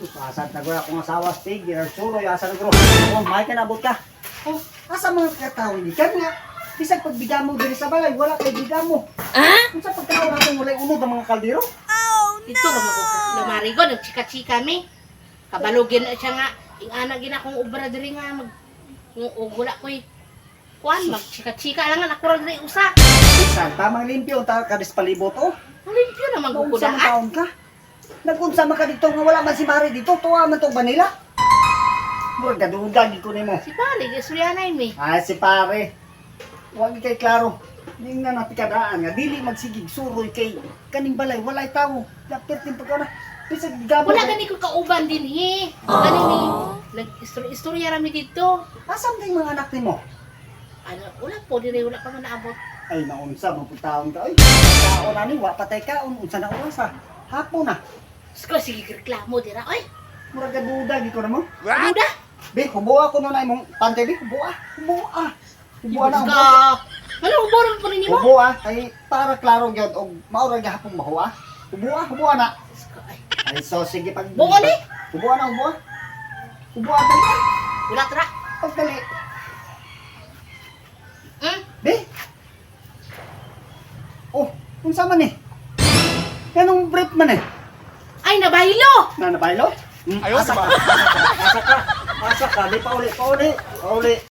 Asad na gura akong asawa, Stig. Ginagsuroy, asad na gura. Oh, may kanabot ka. Oh, asa mga katao hindi ka nga. Bisag pagbigam mo din sa balay, wala kay bigam mo. Kung sa pagkakaw natin wala unod ang mga kaldero. Dito lamari ko, nagchika-chika mi. Kabalugin na siya nga. Yung anak gina kong ubra diri nga mag wala ko'y kuan magchika-chika lang nga ako rin usa. Bisan, tamang limpyo, kadis palibot, oh. Ang limpyo na Naunsa man magkukudaan. taon ka? Nagunsa man ka dito nga wala man si Mari dito, tuwa man tong Manila. Murag gadudagi ko nimo. Si pare, gisurianay mi. Ay, si pare. Huwag kay klaro. Hindi nga natikadaan nga. Dili magsigig suroy kay kaning balay. Walay tao. Lapit din pagkaw na. Bisag gabo. Wala gani ko kauban din he. Gani ni nag-istorya rami dito. Asam din mga anak nimo? Ano, wala po dire wala pa man naabot. Ay, naunsa mo pagtaon ka. Ay, kaon na ni. Wa patay kaon. Unsa na oras ha. Hapon na. Sko sige reklamo dira. Oy, Murag gadudagi ko na mo. muda. Be, hubuha ko na na imong pante. Be, hubuha. Hubuha. Hubuha na. Ka. Ano uboron po ninyo mo? Hubuha. Ay, para klaro yun. O maurag hapong mahuha. Hubuha. Hubuha na. Sko ay. Ay, so sige pag... Buo ni? Hubuha na, hubuha. Hubuha, dali. Wala tra. Pagdali. Be? Oh, kung saan man eh? Yanong brief man eh? Ay nabahilo. Nanabaylo? Asa ka? Asa ka? Asa ka? Di pa uli, pa uli. Pa uli.